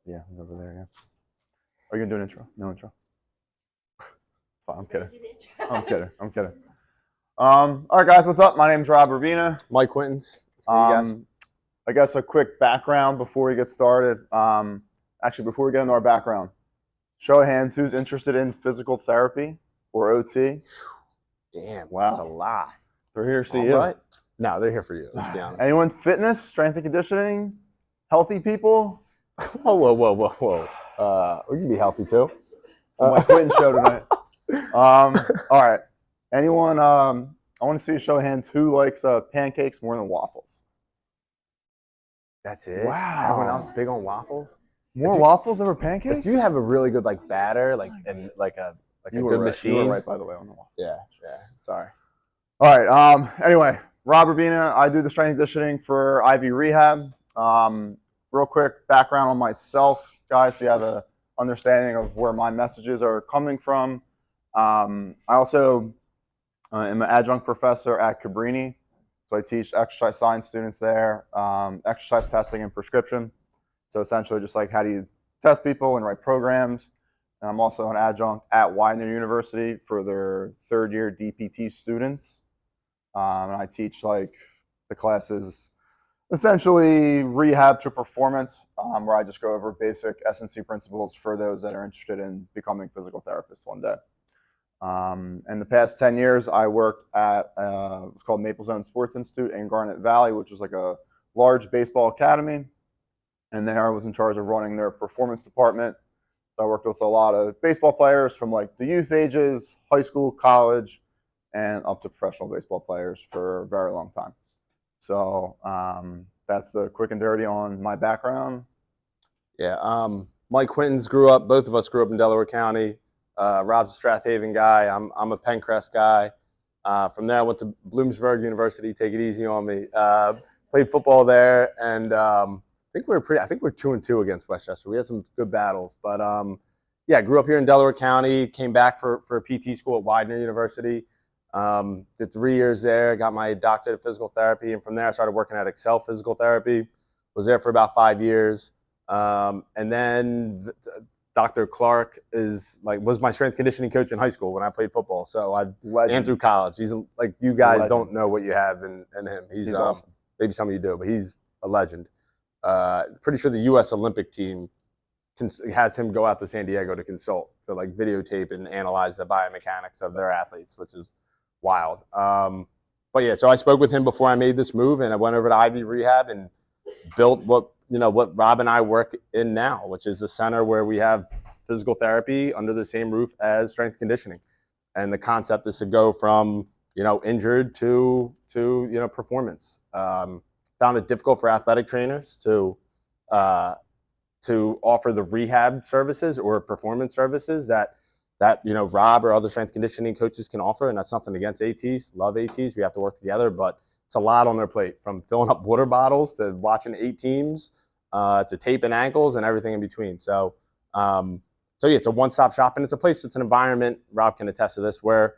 Yeah, I'm over there. Yeah. Are you gonna do an intro? No intro. Fine, I'm kidding. I'm kidding. I'm kidding. All right, guys, what's up? My name's Rob Urbina. Mike Quintins. It's me, guys. I guess a quick background before we get started. Actually, before we get into our background, show of hands, who's interested in physical therapy or OT? Damn, Wow. that's a lot. They're here to see All you. right. No, they're here for you. Let's be honest. Anyone fitness, strength and conditioning, healthy people? Whoa. We can be healthy too. It's the Mike Quinton show tonight. All right. Anyone? I want to see a show of hands. Who likes pancakes more than waffles? That's it. Wow. Everyone else big on waffles. More waffles over pancakes? If you have a really good batter, and a good right. machine. You were right, by the way, on the waffles. Yeah. Sorry. All right. Anyway, Rob Urbina. I do the strength and conditioning for Ivy Rehab. Real quick background on myself, guys, so you have an understanding of where my messages are coming from. I also am an adjunct professor at Cabrini, so I teach exercise science students there, exercise testing and prescription. So essentially just like how do you test people and write programs. And I'm also an adjunct at Widener University for their third year DPT students. And I teach like the classes essentially rehab to performance, where I just go over basic S&C principles for those that are interested in becoming physical therapists one day. In the past 10 years, I worked at what's called Maple Zone Sports Institute in Garnet Valley, which was like a large baseball academy. And there I was in charge of running their performance department. So I worked with a lot of baseball players from like the youth ages, high school, college, and up to professional baseball players for a very long time. So that's the quick and dirty on my background. Yeah. Mike Quintins both of us grew up in Delaware County. Rob's a Strathaven guy. I'm a Pencrest guy. From there, I went to Bloomsburg University. Take it easy on me. Played football there, and I think we're 2-2 against Westchester. We had some good battles, but yeah, grew up here in Delaware County. Came back for a PT school at Widener University. Did 3 years there. Got my doctorate of physical therapy, and from there I started working at Excel Physical Therapy. Was there for about 5 years, and then Dr. Clark was my strength conditioning coach in high school when I played football. So and through college. He's like, you guys don't know what you have in him. He's awesome. Maybe some of you do, but he's a legend. Pretty sure the U.S. Olympic team has him go out to San Diego to consult, to like videotape and analyze the biomechanics of their athletes, which is wild. But yeah, so I spoke with him before I made this move, and I went over to Ivy Rehab and built what Rob and I work in now, which is a center where we have physical therapy under the same roof as strength conditioning. And the concept is to go from injured to performance. Found it difficult for athletic trainers to offer the rehab services or performance services that Rob or other strength conditioning coaches can offer. And that's nothing against ATs. Love ATs. We have to work together, but it's a lot on their plate, from filling up water bottles to watching 8 teams to taping ankles and everything in between. So yeah, it's a one-stop shop, and it's a place, it's an environment, Rob can attest to this, where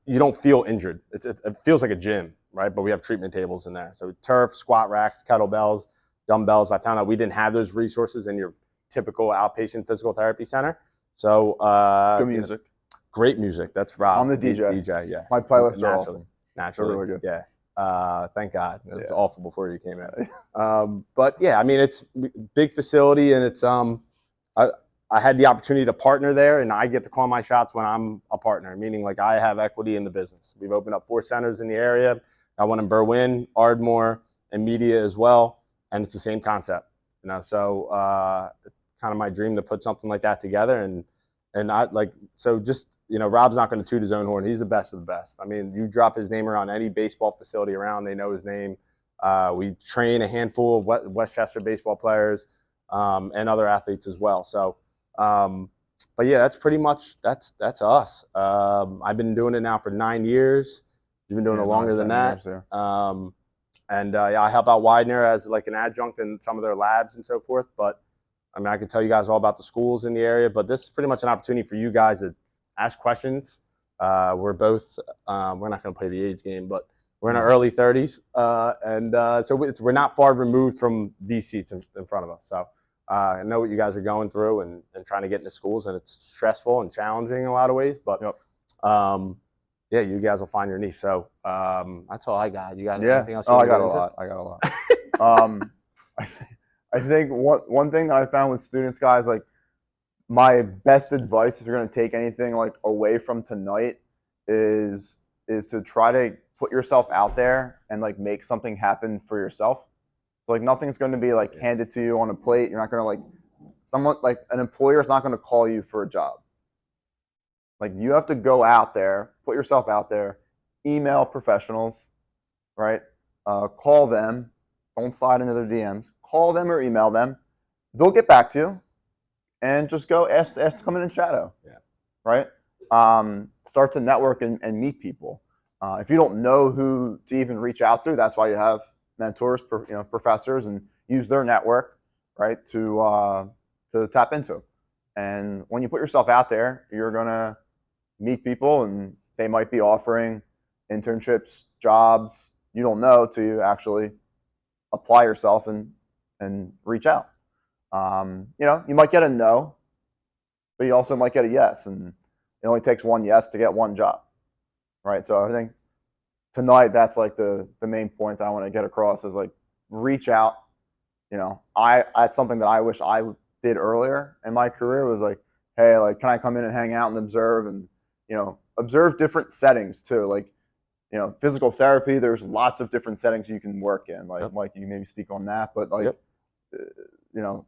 you don't feel injured. It feels like a gym, right? But we have treatment tables in there. So turf, squat racks, kettlebells, dumbbells. I found out we didn't have those resources in your typical outpatient physical therapy center. So good music. Great music. That's Rob. I'm the DJ. DJ, yeah. My playlists are awesome. Naturally. They're really good. Yeah. Thank God. It was awful before you came in. But yeah, I mean, it's a big facility, and it's I had the opportunity to partner there, and I get to call my shots when I'm a partner, meaning like I have equity in the business. We've opened up 4 centers in the area. I one in Berwyn, Ardmore, and Media as well, and it's the same concept. So kind of my dream to put something like that together, and I Rob's not going to toot his own horn. He's the best of the best. I mean, you drop his name around any baseball facility around, they know his name. We train a handful of Westchester baseball players and other athletes as well. So, but yeah, that's pretty much that's us. I've been doing it now for 9 years. You've been doing it longer than that. I help out Widener as like an adjunct in some of their labs and so forth. But I mean, I can tell you guys all about the schools in the area, but this is pretty much an opportunity for you guys to ask questions. We're both, we're not going to play the age game, but we're in our early 30s. So we're not far removed from these seats in front of us. So I know what you guys are going through and trying to get into schools, and it's stressful and challenging in a lot of ways. But yeah, you guys will find your niche. So that's all I got. You got anything else? I got a lot. I got a lot. I think one thing that I found with students, guys, like my best advice if you're going to take anything like away from tonight is to try to put yourself out there and like make something happen for yourself. So like nothing's going to be like handed to you on a plate. You're not going to like someone like an employer is not going to call you for a job. Like you have to go out there, put yourself out there, email professionals, right? Call them. Don't slide into their DMs. Call them or email them. They'll get back to you, and just go ask to come in and shadow. Yeah. Right. Start to network and meet people. If you don't know who to even reach out to, that's why you have mentors, professors, and use their network, right, to tap into. And when you put yourself out there, you're gonna meet people, and they might be offering internships, jobs you don't know till you actually apply yourself and reach out. You might get a no, but you also might get a yes, and it only takes one yes to get one job, right? So I think tonight that's like the main point that I want to get across is like reach out. That's something that I wish I did earlier in my career was like, hey, like can I come in and hang out and observe and observe different settings too, like physical therapy. There's lots of different settings you can work in. Like Mike, you maybe speak on that, but like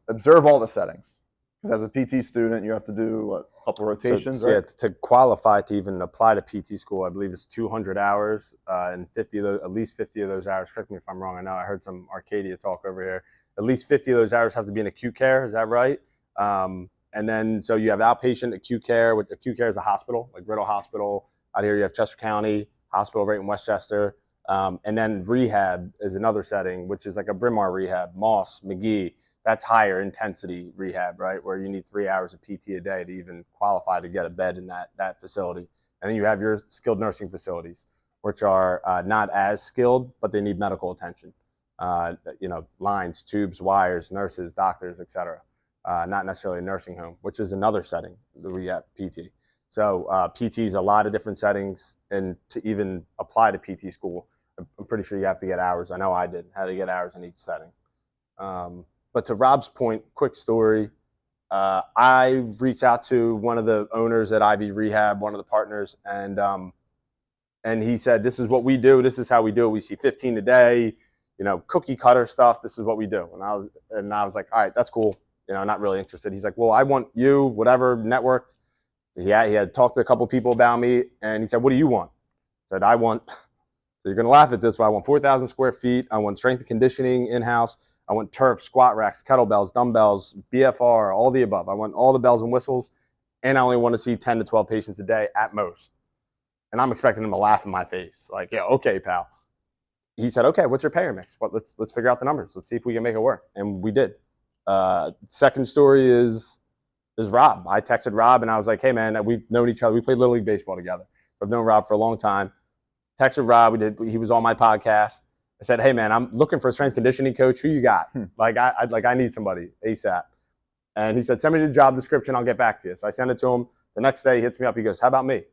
observe all the settings. Because as a PT student, you have to do a couple rotations. So, right? Yeah, to qualify to even apply to PT school, I believe it's 200 hours, and at least 50 of those hours. Correct me if I'm wrong. I know I heard some Arcadia talk over here. At least 50 of those hours have to be in acute care. Is that right? And then so you have outpatient acute care. With acute care is a hospital, like Riddle Hospital. Out here you have Chester County Hospital right in Westchester. And then rehab is another setting, which is like a Bryn Mawr rehab, Moss, McGee. That's higher intensity rehab, right, where you need 3 hours of PT a day to even qualify to get a bed in that facility. And then you have your skilled nursing facilities, which are not as skilled, but they need medical attention. Lines, tubes, wires, nurses, doctors, etc. Not necessarily a nursing home, which is another setting, the rehab PT. So PT is a lot of different settings, and to even apply to PT school, I'm pretty sure you have to get hours. I know I did, had to get hours in each setting. But to Rob's point, quick story, I reached out to one of the owners at Ivy Rehab, one of the partners, and he said, this is what we do. This is how we do it. We see 15 a day, cookie cutter stuff. This is what we do. And I was like, all right, that's cool. Not really interested. He's like, well, I want you, whatever, networked. He had talked to a couple people about me, and he said, what do you want? I said, so you're going to laugh at this, but I want 4,000 square feet. I want strength and conditioning in-house. I want turf, squat racks, kettlebells, dumbbells, BFR, all the above. I want all the bells and whistles, and I only want to see 10 to 12 patients a day at most. And I'm expecting him to laugh in my face. Like, yeah, okay, pal. He said, okay, what's your payer mix? Let's figure out the numbers. Let's see if we can make it work. And we did. Second story is Rob. I texted Rob, and I was like, hey, man, we've known each other. We played Little League Baseball together. I've known Rob for a long time. Texted Rob. He was on my podcast. I said, hey, man, I'm looking for a strength conditioning coach. Who you got? I need somebody ASAP. And he said, send me the job description. I'll get back to you. So I sent it to him. The next day, he hits me up. He goes, how about me? And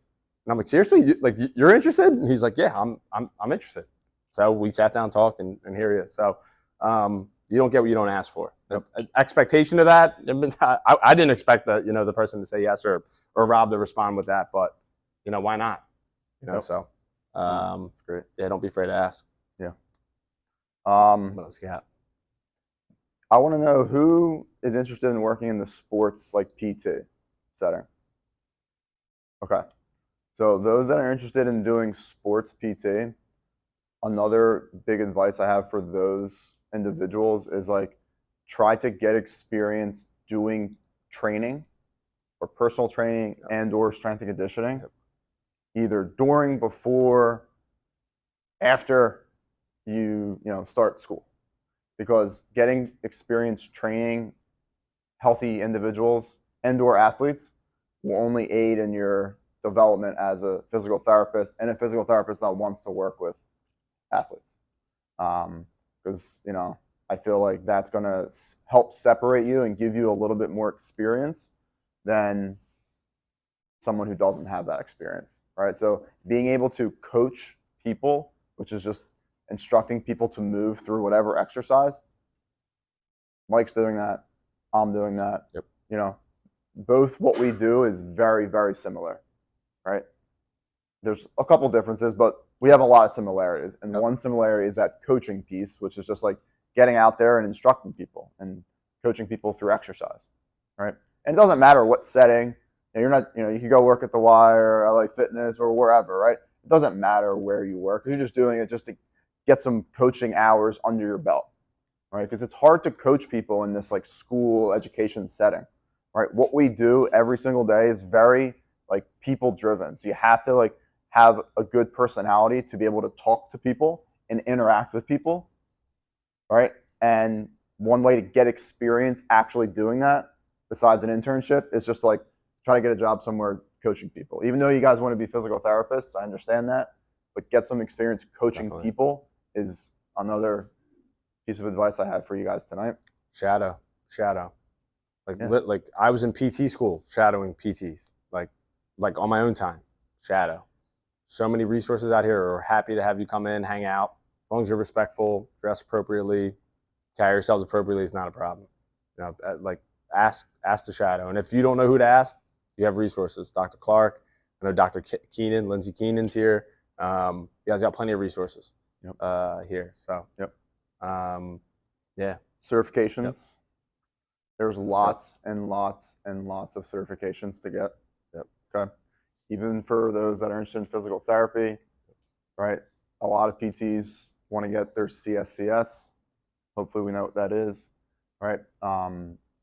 I'm like, seriously? You're interested? And he's like, yeah, I'm interested. So we sat down, talked, and here he is. So you don't get what you don't ask for. Yep. Expectation of that, I didn't expect the person to say yes or Rob to respond with that. But, why not? Yep. So that's great. Yeah, don't be afraid to ask. Yeah. What else you got? I want to know who is interested in working in the sports like PT setting. Okay. So those that are interested in doing sports PT, another big advice I have for those individuals is like try to get experience doing training or personal training and or strength and conditioning, either during, before, after you start school, because getting experience training healthy individuals and or athletes will only aid in your development as a physical therapist and a physical therapist that wants to work with athletes. Because I feel like that's going to help separate you and give you a little bit more experience than someone who doesn't have that experience, right? So being able to coach people, which is just instructing people to move through whatever exercise, Mike's doing that, I'm doing that. Yep. You know, both what we do is very, very similar, right? There's a couple differences, but we have a lot of similarities. And Yep. one similarity is that coaching piece, which is just like getting out there and instructing people and coaching people through exercise, right? And it doesn't matter what setting. You're not, you can go work at the Y or LA Fitness or wherever, right? It doesn't matter where you work. You're just doing it just to get some coaching hours under your belt, right? Because it's hard to coach people in this like school education setting, right? What we do every single day is very like people driven. So you have to like have a good personality to be able to talk to people and interact with people, right? And one way to get experience actually doing that, besides an internship, is just like try to get a job somewhere coaching people. Even though you guys want to be physical therapists, I understand that, but get some experience coaching Definitely. people is another piece of advice I have for you guys tonight. Shadow. Like Yeah. like I was in PT school shadowing PTs. Like on my own time. Shadow. So many resources out here are happy to have you come in, hang out. As long as you're respectful, dress appropriately, carry yourselves appropriately, it's not a problem. Like ask the shadow. And if you don't know who to ask, you have resources. Dr. Clark, I know Dr. Keenan, Lindsay Keenan's here. You guys got plenty of resources here. So, Yep. Yeah. Certifications. Yep. There's lots and lots and lots of certifications to get. Yep. Okay. Even for those that are interested in physical therapy, right? A lot of PTs want to get their CSCS. Hopefully we know what that is, right?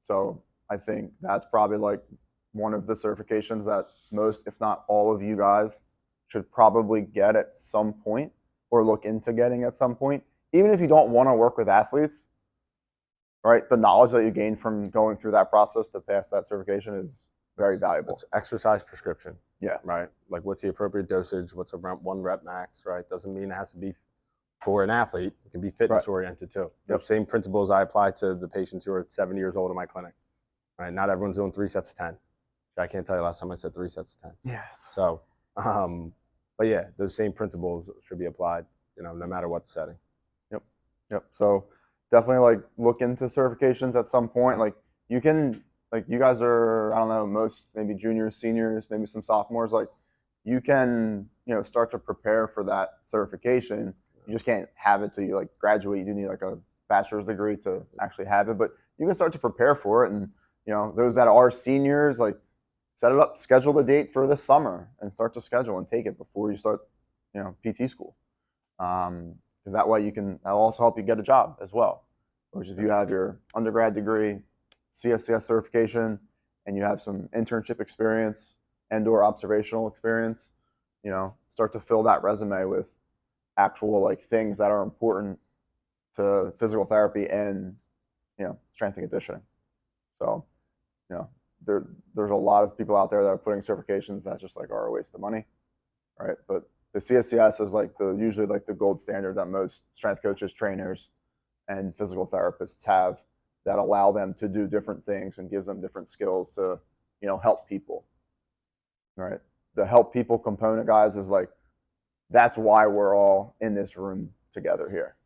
So I think that's probably like one of the certifications that most, if not all of you guys should probably get at some point or look into getting at some point. Even if you don't want to work with athletes, right? The knowledge that you gain from going through that process to pass that certification is very valuable. It's exercise prescription. Yeah. Right. Like what's the appropriate dosage? What's a one rep max? Right. Doesn't mean it has to be for an athlete. It can be fitness oriented too. Yep. Those same principles I apply to the patients who are 70 years old in my clinic. Right. Not everyone's doing 3 sets of 10. I can't tell you last time I said 3 sets of 10. Yes. So, but yeah, those same principles should be applied, no matter what setting. Yep. So definitely like look into certifications at some point. Like you can, like you guys are, I don't know, most maybe juniors, seniors, maybe some sophomores, like you can, start to prepare for that certification. You just can't have it till you like graduate. You do need like a bachelor's degree to actually have it, but you can start to prepare for it. And, those that are seniors, like set it up, schedule the date for this summer and start to schedule and take it before you start, PT school. Because that way that'll also help you get a job as well. Whereas if you have your undergrad degree, CSCS certification, and you have some internship experience and or observational experience, start to fill that resume with actual like things that are important to physical therapy and, strength and conditioning. So, there's a lot of people out there that are putting certifications that just like are a waste of money, right? But the CSCS is like usually like the gold standard that most strength coaches, trainers, and physical therapists have that allow them to do different things and gives them different skills to, help people. Right? The help people component, guys, is like that's why we're all in this room together here.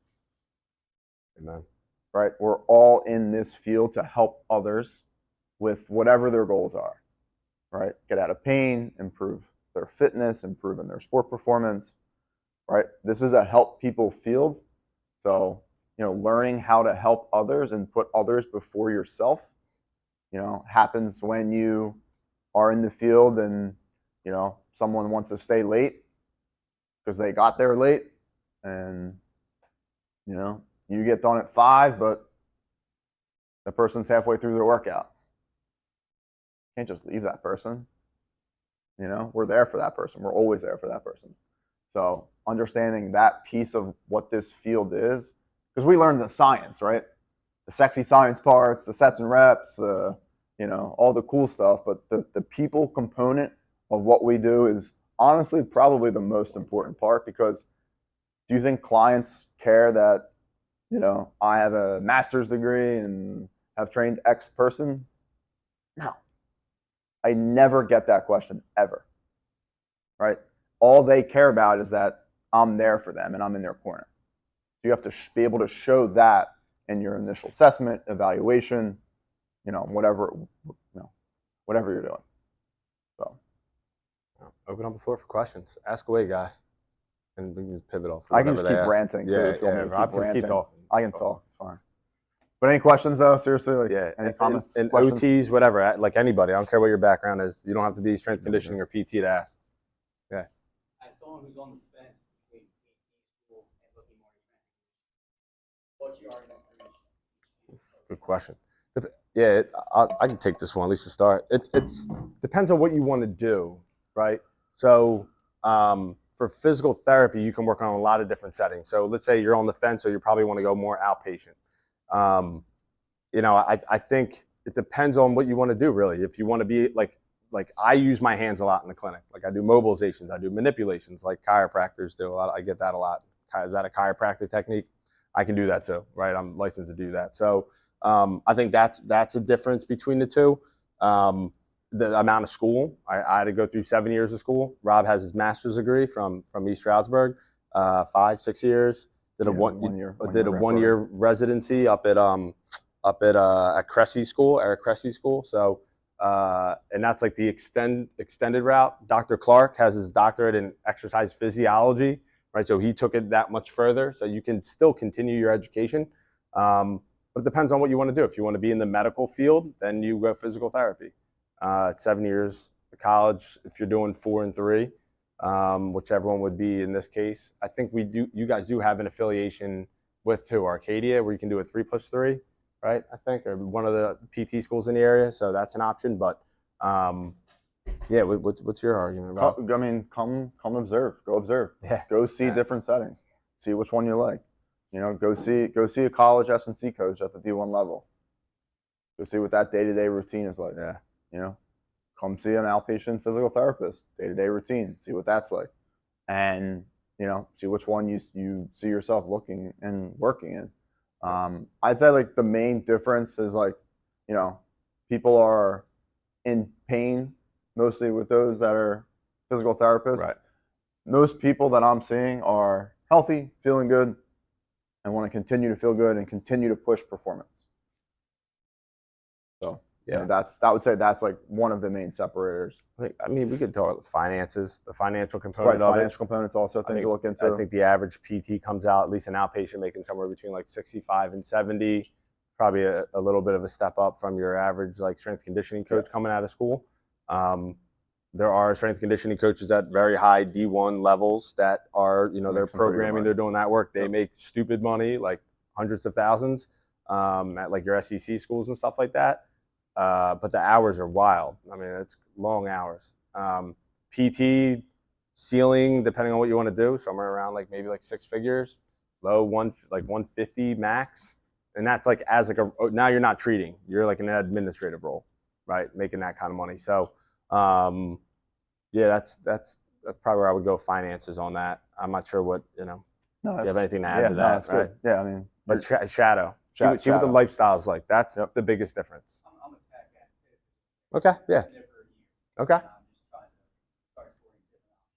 Amen. Right? We're all in this field to help others with whatever their goals are. Right? Get out of pain, improve their fitness, improve in their sport performance, right? This is a help people field. So, learning how to help others and put others before yourself, happens when you are in the field and, someone wants to stay late because they got there late and, you get done at 5, but the person's halfway through their workout. You can't just leave that person. We're there for that person. We're always there for that person. So understanding that piece of what this field is, because we learned the science, right? The sexy science parts, the sets and reps, all the cool stuff. But the people component of what we do is honestly probably the most important part, because do you think clients care that I have a master's degree and have trained X person. No, I never get that question ever, right? All they care about is that I'm there for them and I'm in their corner. So you have to be able to show that in your initial assessment, evaluation, whatever, whatever you're doing. So Open up the floor for questions. Ask away, guys, and we can just pivot off. I can just keep ranting too. Yeah, if you want me to Rob keep can ranting. keep talking. I can talk. It's fine. But any questions though? Seriously, like any comments? And questions? OTs, whatever, like anybody. I don't care what your background is. You don't have to be strength conditioning or PT to ask. Yeah. As someone who's on the fence between PT school and looking more at what's your argument for each? Good question. Yeah, I can take this one at least to start. It's depends on what you want to do, right? So for physical therapy, you can work on a lot of different settings. So let's say you're on the fence, so you probably want to go more outpatient. I think it depends on what you want to do, really. If you want to be like I use my hands a lot in the clinic. Like I do mobilizations, I do manipulations, like chiropractors do a lot. I get that a lot. Is that a chiropractic technique? I can do that too, right? I'm licensed to do that. So I think that's a difference between the two. The amount of school, I had to go through 7 years of school. Rob has his master's degree from East Stroudsburg, 5-6 years. Did a one year residency up at Cressy School, Eric Cressy School. So and that's like the extended route. Dr. Clark has his doctorate in exercise physiology, right? So he took it that much further. So you can still continue your education. But it depends on what you want to do. If you want to be in the medical field, then you go physical therapy. 7 years of college. If you're doing 4 and 3, whichever one would be in this case. I think you guys do have an affiliation with Arcadia, where you can do a 3+3, right? I think, or one of the PT schools in the area. So that's an option. But yeah, what's your argument about? Come observe. Go observe. Yeah. Go see different settings. See which one you like. Go see a college S&C coach at the D1 level. Go see what that day-to-day routine is like. Yeah. Come see an outpatient physical therapist, day-to-day routine, see what that's like. And, see which one you see yourself looking and working in. I'd say like the main difference is like, people are in pain mostly with those that are physical therapists. Right. Most people that I'm seeing are healthy, feeling good, and want to continue to feel good and continue to push performance. So yeah, I would say that's like one of the main separators. We could talk finances, the financial component of it. Financial components also a thing to look into. I think the average PT comes out, at least an outpatient, making somewhere between like 65 and 70. Probably a little bit of a step up from your average like strength conditioning coach coming out of school. There are strength conditioning coaches at very high D1 levels that are, they're programming, they're doing that work. They make stupid money, like hundreds of thousands, at like your SEC schools and stuff like that. But the hours are wild. It's long hours. PT ceiling, depending on what you want to do, somewhere around like maybe like 6 figures, low 150 max. And that's like now you're not treating, you're like an administrative role, right? Making that kind of money. So yeah, that's probably where I would go finances on that. I'm not sure what, if you have anything to add to that, that's right? Good. Yeah, but Shadow. See what the lifestyle is like. That's the biggest difference. I'm a tech guy. Okay, yeah. Okay.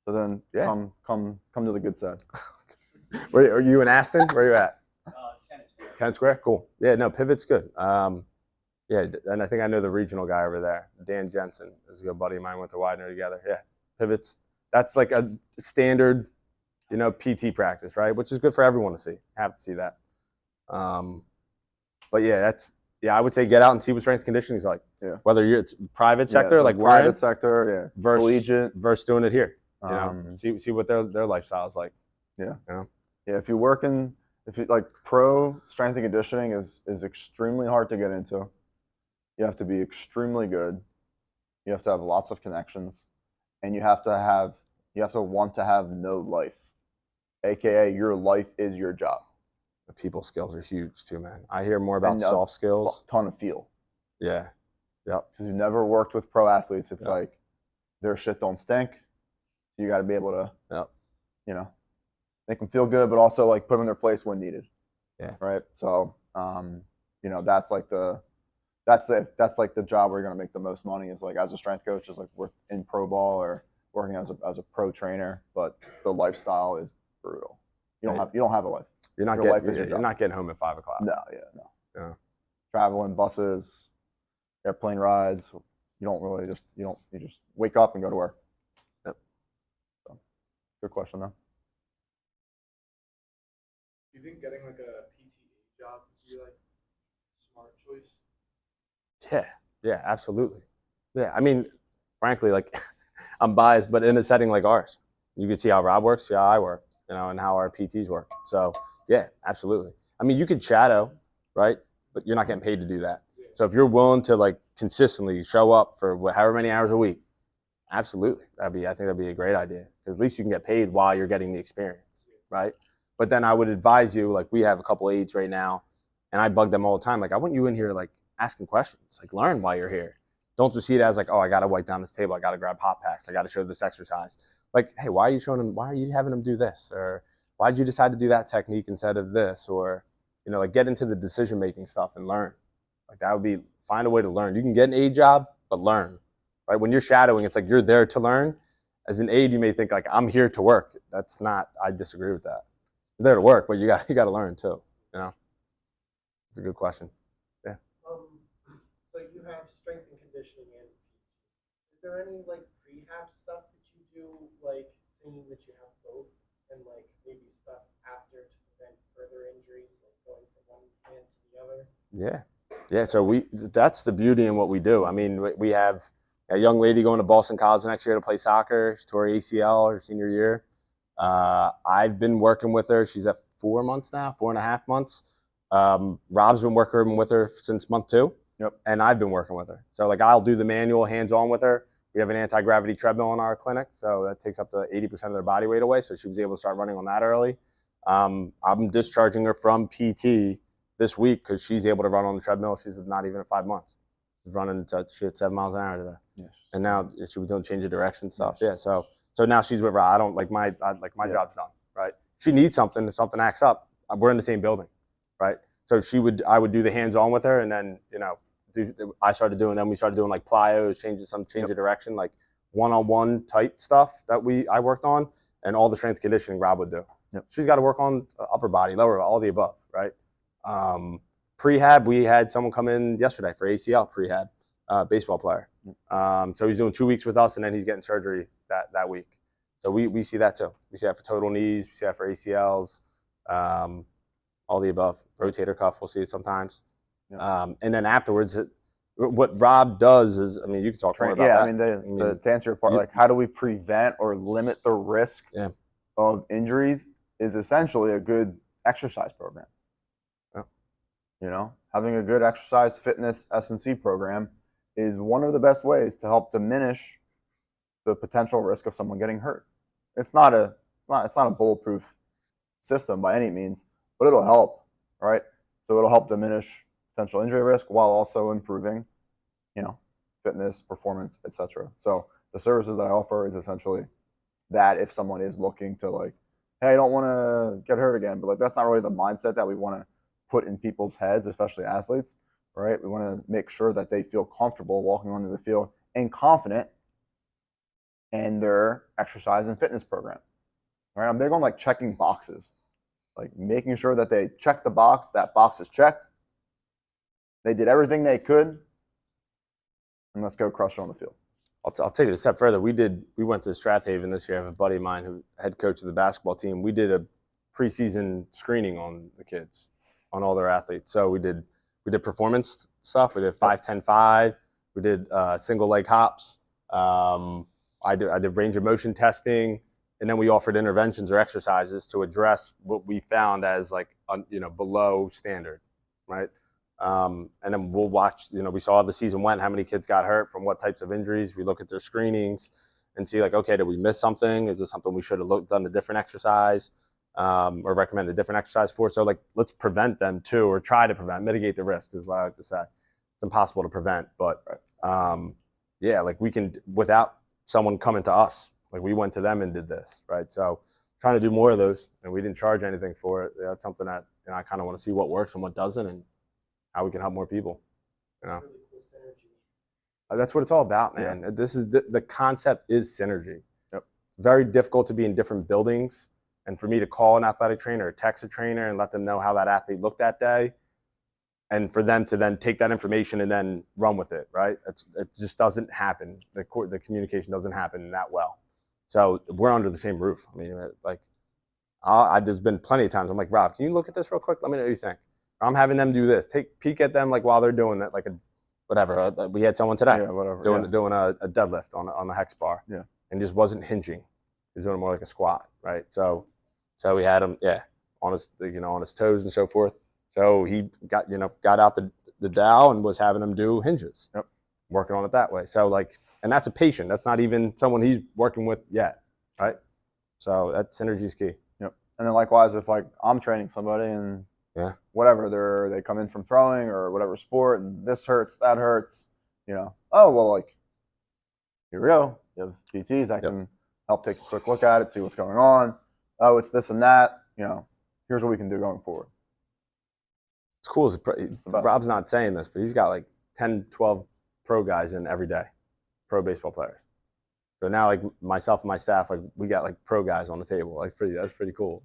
So then come to the good side. Where are you in Aston? Where are you at? Kennett Square. Cool. Yeah, no, Pivot's good. Yeah, and I think I know the regional guy over there, Dan Jensen, is a good buddy of mine. Went to Widener together. Yeah, Pivot's. That's like a standard, PT practice, right? Which is good for everyone to see. Have to see that. But yeah, I would say get out and see what strength conditioning is like. Yeah. Whether it's private sector, like private sector, versus collegiate, versus doing it here. See what their lifestyle is like. Yeah. Yeah. If you like pro strength and conditioning is extremely hard to get into. You have to be extremely good. You have to have lots of connections, and you have to want to have no life, aka your life is your job. The people skills are huge too, man. I hear more about soft skills. Ton of feel. Yeah. Yep. Because you've never worked with pro athletes, it's like their shit don't stink. You got to be able to, make them feel good, but also like put them in their place when needed. Yeah. Right. So, that's like the job where you're going to make the most money is like as a strength coach, is like we're in pro ball or working as a pro trainer, but the lifestyle is brutal. You don't have a life. You're not Your life is your you're job. not getting home at 5 o'clock. No. Yeah. Traveling, buses, airplane rides. You don't really you just wake up and go to work. Yep. So, good question though. Do you think getting like a PTA job would be like a smart choice? Yeah, absolutely. Yeah, I mean, frankly, like I'm biased, but in a setting like ours, you can see how Rob works, see how I work, and how our PTs work. So yeah, absolutely. I mean, you could shadow, right? But you're not getting paid to do that. So if you're willing to like consistently show up for however many hours a week, absolutely, I think that'd be a great idea because at least you can get paid while you're getting the experience, right? But then I would advise you, like we have a couple aides right now, and I bug them all the time. Like I want you in here, like asking questions, like learn while you're here. Don't just see it as like, oh, I got to wipe down this table, I got to grab pop packs, I got to show this exercise. Like, hey, why are you showing them? Why are you having them do this? Or why did you decide to do that technique instead of this? Or like get into the decision making stuff and learn. Like that would be find a way to learn. You can get an aide job, but learn. Right? When you're shadowing, it's like you're there to learn. As an aide, you may think like I'm here to work. That's not. I disagree with that. You're there to work, but you got to learn too. It's a good question. Yeah. So you have strength and conditioning and PT. Is there any like rehab stuff that you do, like seeing that you have both, and like maybe stuff after to prevent further injuries, like going from one hand to the other? Yeah. So that's the beauty in what we do. I mean, we have a young lady going to Boston College next year to play soccer. She tore ACL her senior year. I've been working with her. She's at 4 months now, 4.5 months. Rob's been working with her since month 2. Yep. And I've been working with her. So like I'll do the manual hands-on with her. We have an anti-gravity treadmill in our clinic, so that takes up to 80% of their body weight away. So she was able to start running on that early. I'm discharging her from PT this week because she's able to run on the treadmill. She's not even at 5 months. She's running she had 7 miles an hour today. Yes. And now she was doing change of direction stuff. Yes. Yeah. So now she's with her. I don't like my job's done. Right. She needs something. If something acts up, we're in the same building. Right. So I would do the hands-on with her, and then I started doing. Then we started doing like plyos, change of direction, like one-on-one type stuff that I worked on, and all the strength conditioning Rob would do. Yep. She's got to work on upper body, lower, all the above, right? Prehab, we had someone come in yesterday for ACL prehab, baseball player. So he's doing 2 weeks with us, and then he's getting surgery that week. So we see that too. We see that for total knees. We see that for ACLs, all the above. Rotator cuff, we'll see it sometimes. Yeah. And then afterwards, what Rob does is, I mean, you can talk more about that. I mean, to answer your part, like how do we prevent or limit the risk of injuries is essentially a good exercise program. Yeah. Having a good exercise, fitness, S&C program is one of the best ways to help diminish the potential risk of someone getting hurt. It's not a bulletproof system by any means, but it'll help, right? So it'll help diminish potential injury risk while also improving, fitness, performance, etc. So the services that I offer is essentially that if someone is looking to like, hey, I don't want to get hurt again, but like that's not really the mindset that we want to put in people's heads, especially athletes, right? We want to make sure that they feel comfortable walking onto the field and confident in their exercise and fitness program. Right? I'm big on like checking boxes, like making sure that they check the box, that box is checked. They did everything they could, and let's go crush it on the field. I'll take it a step further. We went to Strathaven this year. I have a buddy of mine who head coach of the basketball team. We did a preseason screening on the kids, on all their athletes. So we did performance stuff. We did 5-10-5. We did single leg hops. I did range of motion testing, and then we offered interventions or exercises to address what we found as like below standard, right? And then we'll watch. We saw how the season went, how many kids got hurt from what types of injuries. We look at their screenings and see like, okay, did we miss something? Is this something we should have done a different exercise? Or recommend a different exercise for. So like, let's prevent them too, or try to mitigate the risk is what I like to say. It's impossible to prevent, but like we can without someone coming to us. Like we went to them and did this, right? So trying to do more of those, and we didn't charge anything for it. That's something that You know, I kind of want to see what works and what doesn't, and how we can help more people. You know, Really cool synergy. that's what it's all about, Yeah. man. This is the concept is synergy. Yep. Very difficult to be in different buildings, and for me to call an athletic trainer or text a trainer and let them know how that athlete looked that day, and for them to then take that information and then run with it, right? It just doesn't happen. The communication doesn't happen that well. So we're under the same roof. I mean, like, there's been plenty of times I'm like, Rob, can you look at this real quick? Let me know what you think. I'm having them do this. Take a peek at them like while they're doing that, like whatever. We had someone today Yeah, whatever. doing a deadlift on the hex bar. Yeah. And just wasn't hinging. He was doing more like a squat, right? So we had him, on his on his toes and so forth. So he got out the Dow and was having him do hinges. Yep. Working on it that way. So and that's a patient. That's not even someone he's working with yet, right? So that synergy is key. Yep. And then likewise, if like I'm training somebody and whatever, they come in from throwing or whatever sport, and this hurts, that hurts, oh well, like here we go. You have PTs that can help take a quick look at it, see what's going on. Oh, it's this and that. Here's what we can do going forward. It's cool. the best. Rob's not saying this, but he's got like 10, 12 pro guys in every day, pro baseball players. So now, like myself and my staff, like we got like pro guys on the table. Like that's pretty cool.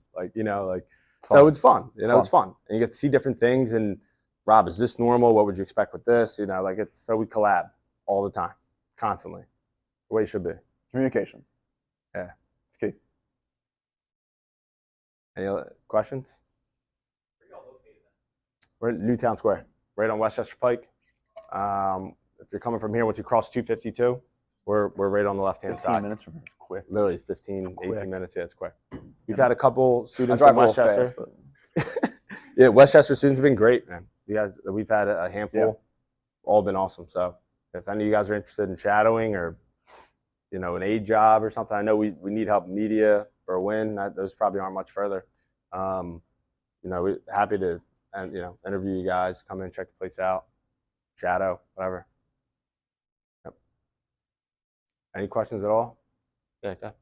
So it's fun. It's fun, and you get to see different things. And Rob, is this normal? What would you expect with this? It's so we collab all the time, constantly, the way it should be. Communication. Yeah, it's key. Any other questions? We're in Newtown Square, right on Westchester Pike. If you're coming from here, once you cross 252, we're right on the left-hand 15 side. minutes from here. Quick. Literally 15, Quick. 18 minutes. Yeah, it's quick. We've had a couple I students drive from a little Westchester. fast, but Yeah, Westchester students have been great, man. You guys, we've had a handful, Yeah. all been awesome. So if any of you guys are interested in shadowing or, an aid job or something, I know we need help in media or a win. Those probably aren't much further. We're happy to, interview you guys, come in, check the place out, shadow, whatever. Yep. Any questions at all? Yeah, go ahead.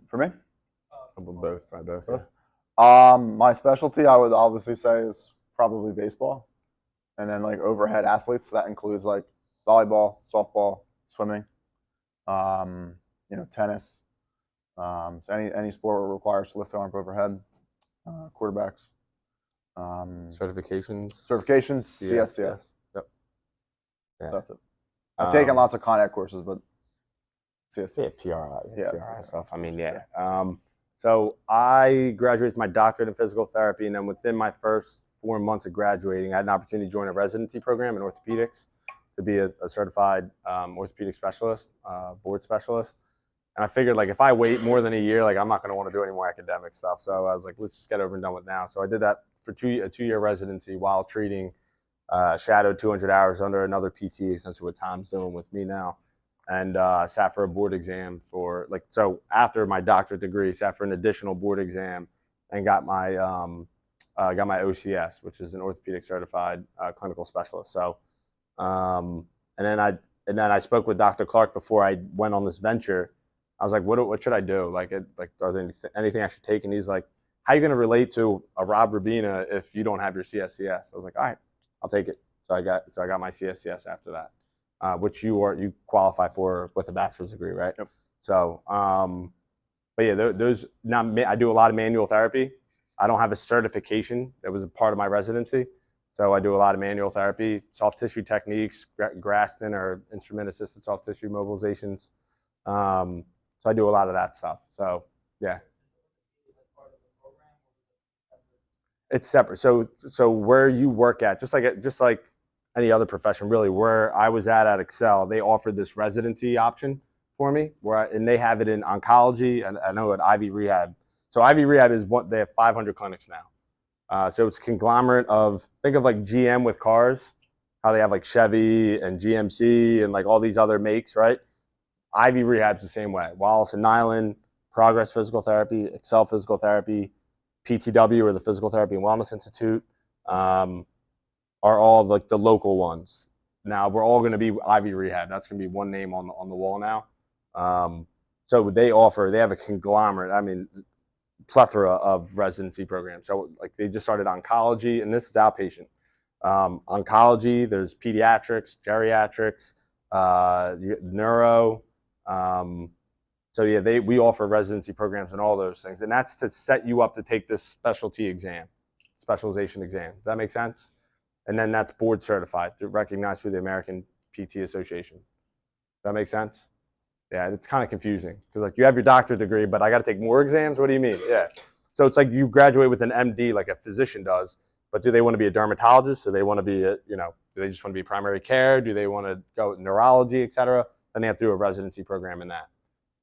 For me, Both, probably both. Both? Yeah. My specialty, I would obviously say, is probably baseball, and then like overhead athletes. So that includes like volleyball, softball, swimming, tennis. So any sport that requires to lift the arm overhead, quarterbacks, Certifications. CSCS. Yep. Yeah. So that's it. I've taken lots of Con Ed courses, but CSCS. Yeah, PRI. Yeah. PRI stuff. I mean, yeah. So I graduated with my doctorate in physical therapy, and then within my first 4 months of graduating, I had an opportunity to join a residency program in orthopedics to be a certified orthopedic specialist, board specialist. And I figured, like, if I wait more than a year, like, I'm not going to want to do any more academic stuff. So I was like, let's just get over and done with now. So I did that for a 2-year residency while treating, shadowed 200 hours under another PT, essentially what Tom's doing with me now. And sat for a board exam so after my doctorate degree, sat for an additional board exam and got my OCS, which is an orthopedic certified clinical specialist. So, and then I spoke with Dr. Clark before I went on this venture. I was like, what should I do? Like, are there anything I should take? And he's like, how are you going to relate to a Rob Rubina if you don't have your CSCS? I was like, all right, I'll take it. So I got my CSCS after that. Which you qualify for with a bachelor's degree, right? Yep. So, but yeah, those I do a lot of manual therapy. I don't have a certification that was a part of my residency, so I do a lot of manual therapy, soft tissue techniques, Graston or instrument-assisted soft tissue mobilizations. So I do a lot of that stuff. So yeah, it's separate. So where you work at, just like any other profession, really, where I was at Excel, they offered this residency option for me, and they have it in oncology, and I know at Ivy Rehab. So Ivy Rehab they have 500 clinics now. So it's a conglomerate of, think of like GM with cars, how they have like Chevy and GMC and like all these other makes, right? Ivy Rehab's the same way. Wallace and Nyland, Progress Physical Therapy, Excel Physical Therapy, PTW, or the Physical Therapy and Wellness Institute, are all like the local ones. now we're all going to be Ivy Rehab. That's going to be one name on the wall now. So they have a conglomerate. I mean, plethora of residency programs. So like they just started oncology, and this is outpatient. Oncology, there's pediatrics, geriatrics, neuro. So yeah, we offer residency programs and all those things, and that's to set you up to take this specialization exam. Does that make sense? And then that's board certified, recognized through the American PT Association. Does that make sense? Yeah, it's kind of confusing because like you have your doctorate degree, but I got to take more exams. What do you mean? Yeah. So it's like you graduate with an MD, like a physician does, but do they want to be a dermatologist? Do they want to be do they just want to be primary care? Do they want to go neurology, et cetera? Then they have to do a residency program in that.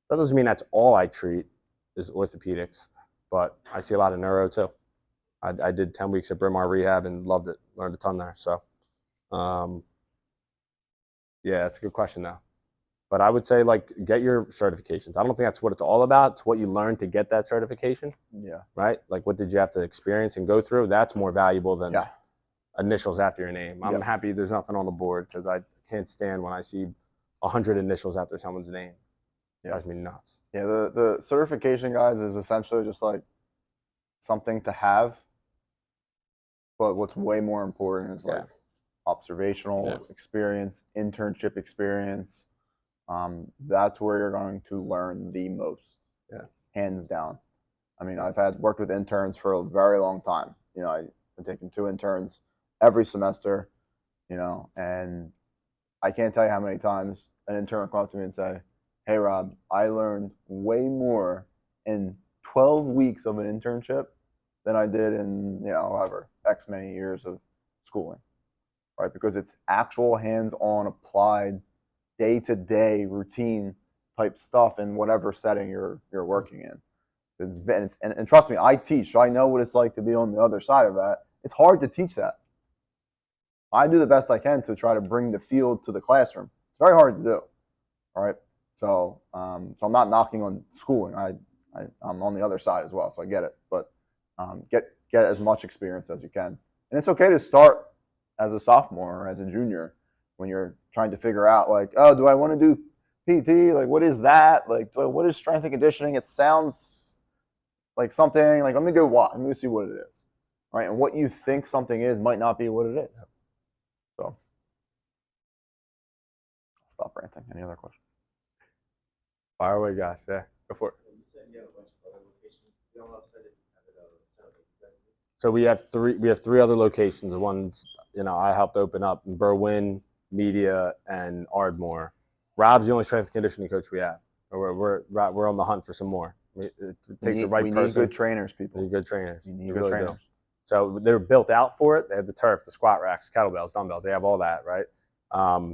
That doesn't mean that's all I treat is orthopedics, but I see a lot of neuro too. I did 10 weeks at Bryn Mawr Rehab and loved it. Learned a ton there. So, yeah, that's a good question though. But I would say like get your certifications. I don't think that's what it's all about. It's what you learn to get that certification. Yeah. Right? Like what did you have to experience and go through? That's more valuable than initials after your name. I'm happy there's nothing on the board because I can't stand when I see 100 initials after someone's name. It drives me nuts. Yeah, the certification, guys, is essentially just like something to have. But what's way more important is like observational experience, internship experience. That's where you're going to learn the most, hands down. I mean, I've worked with interns for a very long time. You know, I've been taking 2 interns every semester, you know, and I can't tell you how many times an intern will come up to me and say, hey, Rob, I learned way more in 12 weeks of an internship than I did in, however, X many years of schooling, right? Because it's actual hands-on, applied, day-to-day routine type stuff in whatever setting you're working in. And trust me, I teach, so I know what it's like to be on the other side of that. It's hard to teach that. I do the best I can to try to bring the field to the classroom. It's very hard to do, all right? So I'm not knocking on schooling. I'm on the other side as well, so I get it. But get as much experience as you can. And it's okay to start as a sophomore or as a junior when you're trying to figure out, like, oh, do I want to do PT? Like, what is that? Like, what is strength and conditioning? It sounds like something. Like, let me go see what it is, right? And what you think something is might not be what it is. So, I'll stop ranting. Any other questions? Fire away, guys. Yeah, go for it. You said you have a bunch of other locations. You don't upset it. So we have three other locations. The ones I helped open up in Berwyn, Media, and Ardmore. Rob's the only strength and conditioning coach we have. We're on the hunt for some more. It takes the right person. We need good trainers, people. We need good trainers. We need good trainers. So they're built out for it. They have the turf, the squat racks, kettlebells, dumbbells. They have all that, right?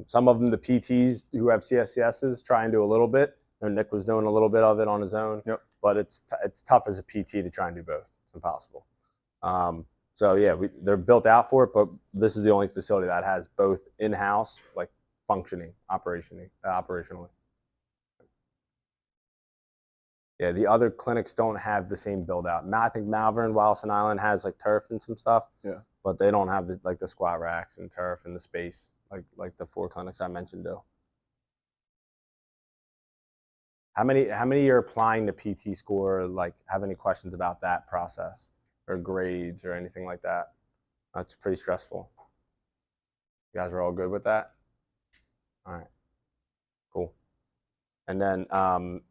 Some of them, the PTs who have CSCSs, try and do a little bit. Nick was doing a little bit of it on his own. Yep. But it's tough as a PT to try and do both. It's impossible. So yeah, they're built out for it, but this is the only facility that has both in-house, like functioning, operationally. Yeah, the other clinics don't have the same build out. I think Malvern, Wilson Island has like turf and some stuff. Yeah. But they don't have the squat racks and turf and the space like the 4 clinics I mentioned do. How many are applying to PT score? Like, have any questions about that process or grades or anything like that? That's pretty stressful. You guys are all good with that? All right, cool. And then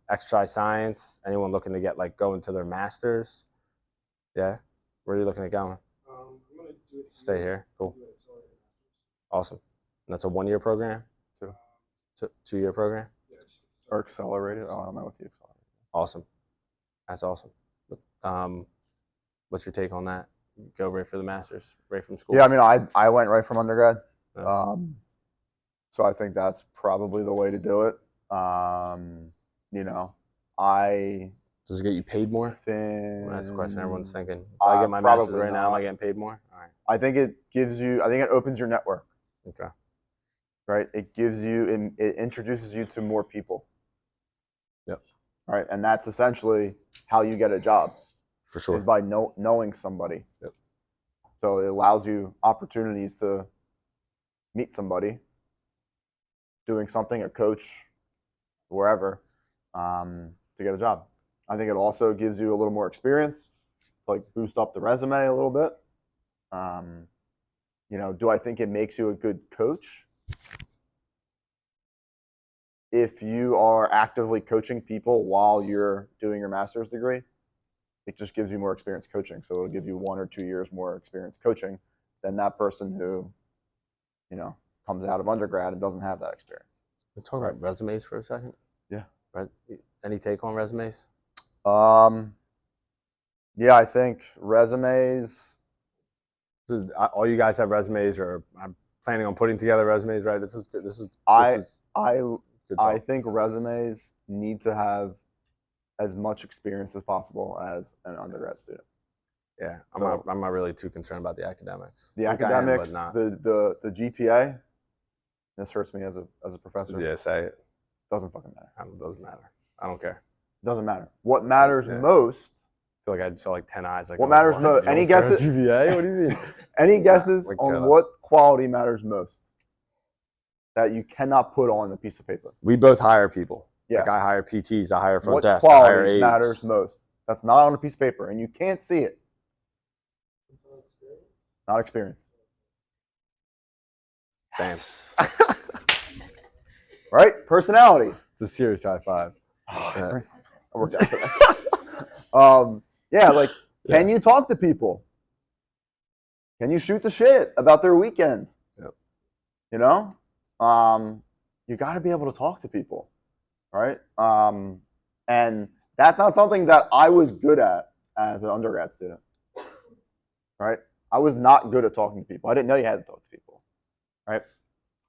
exercise science, anyone looking to go into their masters? Yeah, where are you looking at going? I'm gonna do it. Stay here, cool. Awesome. And that's a 1-year program? 2-year program? Yeah, or accelerated? Oh, I don't know what the accelerated. Awesome. That's awesome. What's your take on that? Go right for the masters, right from school? Yeah, I mean, I went right from undergrad. So I think that's probably the way to do it. Does it get you paid more? That's the question everyone's thinking. If I get my master's right now, am I getting paid more? All right. I think it opens your network. Okay. Right? It introduces you to more people. Yep. Right? And that's essentially how you get a job. For sure. Is by knowing somebody. Yep. So it allows you opportunities to meet somebody doing something, a coach, wherever, to get a job. I think it also gives you a little more experience, like boost up the resume a little bit. Do I think it makes you a good coach? If you are actively coaching people while you're doing your master's degree, it just gives you more experience coaching. So it'll give you 1 or 2 years more experience coaching than that person who, comes out of undergrad and doesn't have that experience. We'll talk about resumes for a second. Yeah. Any take on resumes? Yeah, I think resumes. All you guys have resumes, or I'm planning on putting together resumes, right? This is good. I good think resumes need to have as much experience as possible as an undergrad student. Yeah, I'm not really too concerned about the academics. The Like I am, academics, but not. the GPA. This hurts me as a professor. Yeah, say it. Doesn't fucking matter. It doesn't matter. I don't care. Doesn't matter. What matters Yeah. most. I feel like I saw like 10 eyes. Like, What matters most? You Any don't care guesses? GPA? What do you mean? Any guesses like on careless. what quality matters most that you cannot put on a piece of paper? We both hire people. Yeah. Like I hire PTs, I hire front What desk, I hire quality aides. matters most? That's not on a piece of paper, and you can't see it. Not experience. Damn. Right? Personality. It's a serious high five. I worked out today. Yeah, can you talk to people? Can you shoot the shit about their weekend? Yep. You got to be able to talk to people, right? And that's not something that I was good at as an undergrad student, right? I was not good at talking to people. I didn't know you had to talk to people, right?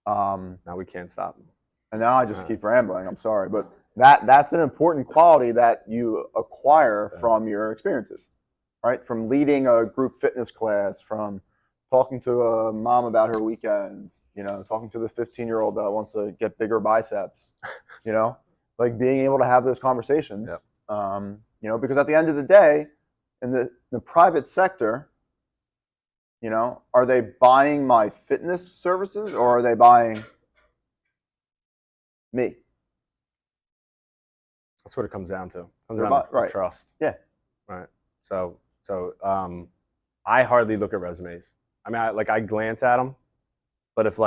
Now we can't stop them. And now I just keep rambling. I'm sorry, but that's an important quality that you acquire from your experiences, right? From leading a group fitness class, from talking to a mom about her weekend, talking to the 15-year-old that wants to get bigger biceps, like being able to have those conversations, because at the end of the day, in the private sector, are they buying my fitness services or are they buying me? That's what it comes down to. It comes down to right. trust. Yeah. Right. So I hardly look at resumes. I mean, I glance at them, but if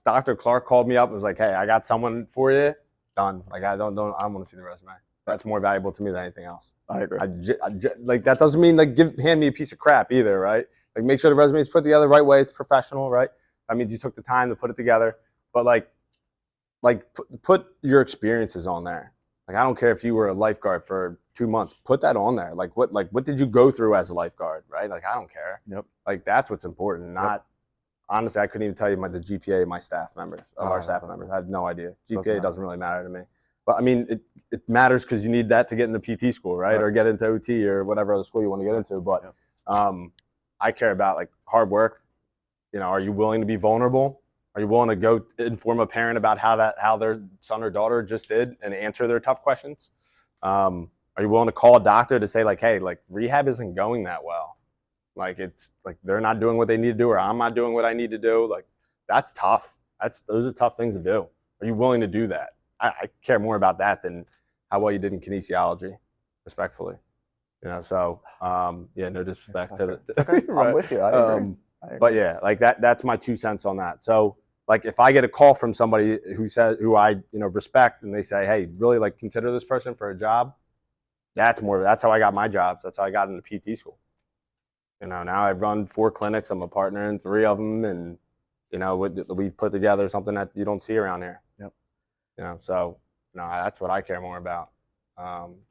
Dr. Clark called me up and was like, "Hey, I got someone for you," done. Like I don't want to see the resume. That's more valuable to me than anything else. I agree. Like that doesn't mean hand me a piece of crap either, right? Like make sure the resume is put together the right way. It's professional, right? That means you took the time to put it together. But put your experiences on there. Like I don't care if you were a lifeguard for 2 months. Put that on there. Like what did you go through as a lifeguard, right? Like I don't care. Yep. Like that's what's important. Not honestly, I couldn't even tell you the GPA of my staff members, our staff members. I have no idea. GPA doesn't really matter to me. But I mean, it matters because you need that to get into PT school, right? Or get into OT or whatever other school you want to get into. But I care about hard work. Are you willing to be vulnerable? Are you willing to go inform a parent about how their son or daughter just did and answer their tough questions? Are you willing to call a doctor to say hey, rehab isn't going that well? It's they're not doing what they need to do, or I'm not doing what I need to do. That's tough. Those are tough things to do. Are you willing to do that? I care more about that than how well you did in kinesiology, respectfully. So no disrespect to the. Okay. Right. I'm with you. I agree. But yeah, that's my 2 cents on that. So if I get a call from somebody who I respect, and they say, hey, really consider this person for a job, that's how I got my jobs. That's how I got into PT school. Now I run 4 clinics. I'm a partner in 3 of them, and we put together something that you don't see around here. Yep. So that's what I care more about.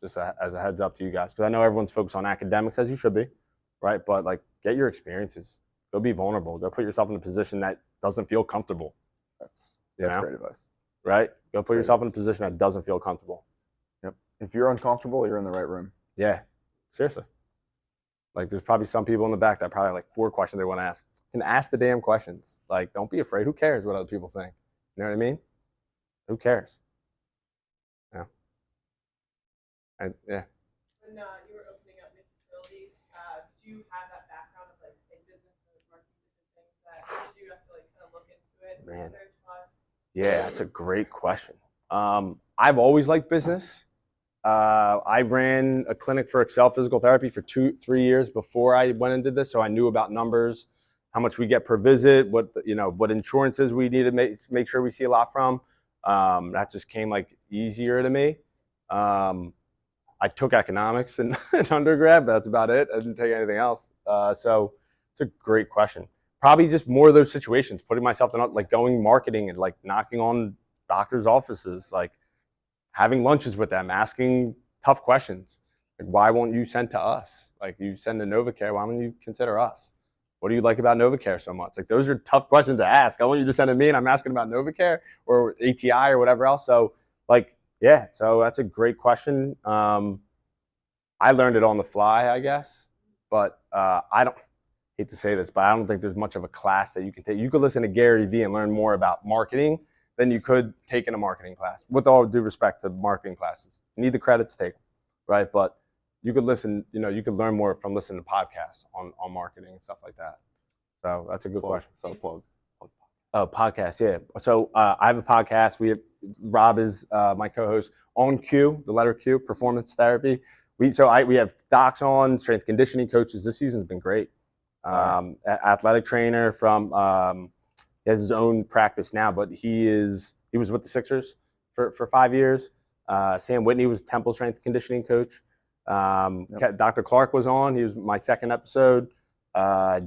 Just as a heads up to you guys, because I know everyone's focused on academics, as you should be, right? But get your experiences. Go be vulnerable. Go put yourself in a position that doesn't feel comfortable. That's great advice. Right? Go put yourself in a position that doesn't feel comfortable. Yep. If you're uncomfortable, you're in the right room. Yeah. Seriously. There's probably some people in the back that probably 4 questions they want to ask. You can ask the damn questions. Don't be afraid. Who cares what other people think? You know what I mean? Who cares? Yeah. When you were opening up new facilities, did you have that background of say business and marketing different things that did you have to kind of look into it Man. research wise? Yeah, that's a great question. I've always liked business. I ran a clinic for Excel Physical Therapy for 3 years before I went and did this, so I knew about numbers, how much we get per visit, what insurances we need to make sure we see a lot from. That just came like easier to me. I took economics in undergrad, but that's about it. I didn't take anything else. So it's a great question. Probably just more of those situations, putting myself in, like going marketing and like knocking on doctors' offices, like having lunches with them, asking tough questions. Like, why won't you send to us? Like, you send to NovaCare, why don't you consider us? What do you like about NovaCare so much? Like, those are tough questions to ask. I want you to send to me and I'm asking about NovaCare or ATI or whatever else. So, like, yeah, so that's a great question. I learned it on the fly, I guess, but I don't hate to say this, but I don't think there's much of a class that you can take. You could listen to Gary Vee and learn more about marketing than you could take in a marketing class. With all due respect to marketing classes, you need the credits, take them, right? But you could listen, you could learn more from listening to podcasts on marketing and stuff like that. So that's a good question. So plug. Oh, podcast, yeah. So I have a podcast. Rob is my co-host on Q, the letter Q, Performance Therapy. We have docs on, strength conditioning coaches. This season's been great. Athletic trainer from he has his own practice now, but he was with the Sixers for 5 years. Sam Whitney was Temple strength conditioning coach. Dr. Clark was on. He was my second episode.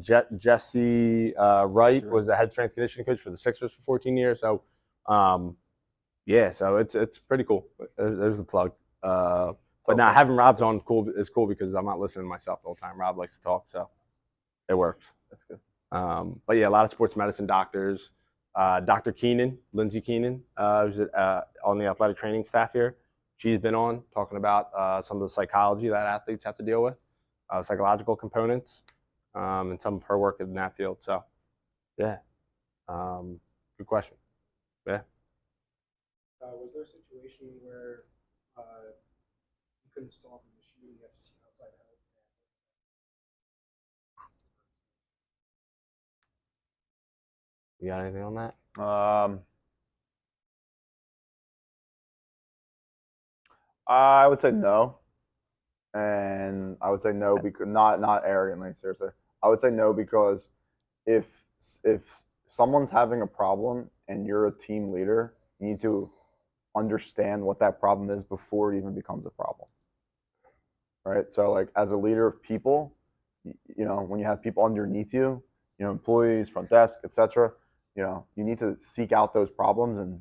Jesse Wright was the head strength conditioning coach for the Sixers for 14 years. So, yeah, so it's pretty cool. There's the plug. But now having Rob's on is cool because I'm not listening to myself the whole time. Rob likes to talk, so it works. That's good. But yeah, a lot of sports medicine doctors. Dr. Keenan, Lindsay Keenan, who's on the athletic training staff here. She's been on talking about some of the psychology that athletes have to deal with, psychological components, and some of her work in that field. So, yeah, good question. Yeah. Was there a situation where you couldn't solve an issue and you had to seek outside help? You got anything on that? I would say no, and I would say no because not arrogantly, seriously. I would say no because if someone's having a problem and you're a team leader, you need to understand what that problem is before it even becomes a problem. Right? So like as a leader of people, when you have people underneath you, employees, front desk, etc., you need to seek out those problems and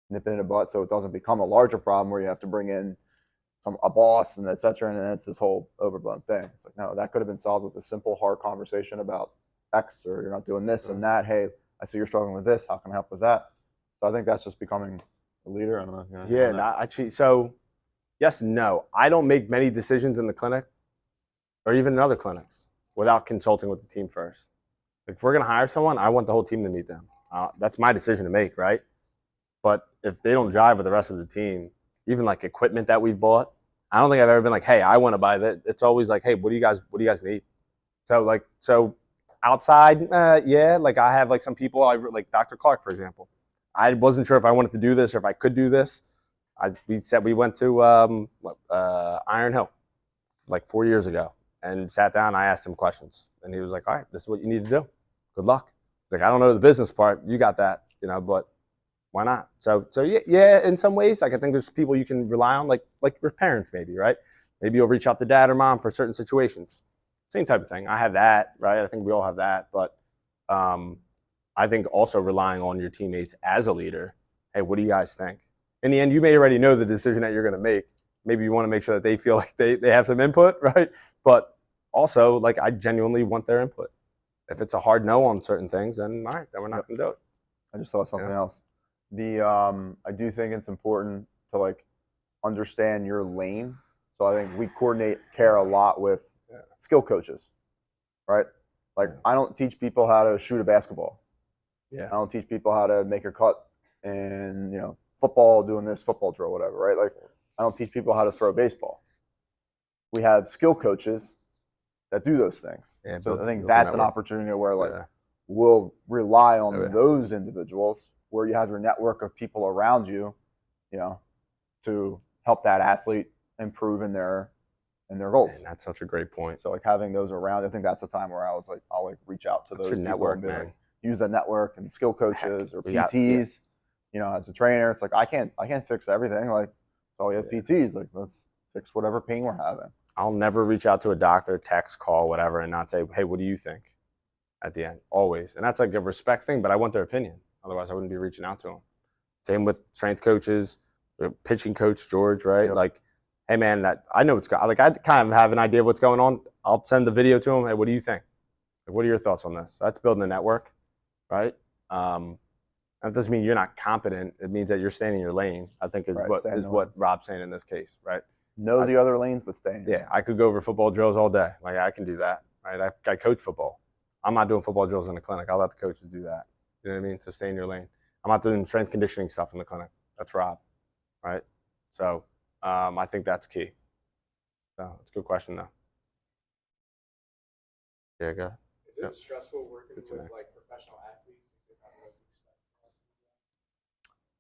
nip it in the butt so it doesn't become a larger problem where you have to bring in a boss and etc. And then it's this whole overblown thing. It's like, no, that could have been solved with a simple, hard conversation about X, or you're not doing this and that. Hey, I see you're struggling with this. How can I help with that? So I think that's just becoming a leader. I don't know. Yeah, actually, so yes and no. I don't make many decisions in the clinic or even in other clinics without consulting with the team first. If we're going to hire someone, I want the whole team to meet them. That's my decision to make, right? But if they don't jive with the rest of the team, even like equipment that we've bought, I don't think I've ever been like, hey, I want to buy that. It's always like, hey, what do you guys need? So outside, yeah, like I have like some people, like Dr. Clark, for example. I wasn't sure if I wanted to do this or if I could do this. We went to Iron Hill like 4 years ago and sat down. I asked him questions, and he was like, all right, this is what you need to do. Good luck. He's like, I don't know the business part. You got that, but why not? So yeah, in some ways, like I think there's people you can rely on, like your parents maybe, right? Maybe you'll reach out to dad or mom for certain situations. Same type of thing. I have that, right? I think we all have that, but I think also relying on your teammates as a leader. Hey, what do you guys think? In the end, you may already know the decision that you're going to make. Maybe you want to make sure that they feel like they have some input, right? But also, like I genuinely want their input. If it's a hard no on certain things, then all right, then we're not going to do it. I just thought something else. I do think it's important to like understand your lane. So I think we coordinate care a lot with skill coaches, right? Like I don't teach people how to shoot a basketball. Yeah. I don't teach people how to make a cut in football, doing this football drill, whatever, right? Like I don't teach people how to throw a baseball. We have skill coaches that do those things. Yeah, so I think that's an network. opportunity where like we'll rely on those individuals where you have your network of people around you, you know, to help that athlete improve in their goals. And that's such a great point. So like having those around, I think that's the time where I was like, I'll like reach out to That's those your people network, and be man. like, use the network and skill coaches Heck, or we got- PTs. You know, as a trainer, it's like I can't fix everything. Like, so we have PTs. Like, let's fix whatever pain we're having. I'll never reach out to a doctor, text, call, whatever, and not say, hey, what do you think at the end? Always. And that's like a respect thing, but I want their opinion. Otherwise, I wouldn't be reaching out to them. Same with strength coaches, pitching coach, George, right? Yep. Like, hey, man, I know what's going on. Like, I kind of have an idea of what's going on. I'll send the video to him. Hey, what do you think? Like, what are your thoughts on this? That's building a network, right? That doesn't mean you're not competent. It means that you're staying in your lane, I think is Right, what stay in is the what Rob's saying in this case, right? Know the other lanes, but stay in. Yeah, I could go over football drills all day. Like, I can do that, right? I coach football. I'm not doing football drills in the clinic. I'll let the coaches do that. You know what I mean? So stay in your lane. I'm not doing strength conditioning stuff in the clinic. That's Rob, right? So I think that's key. So it's a good question, though. Yeah, go. Is it Yep. stressful working What's with next? like professional athletes? Is it kind of like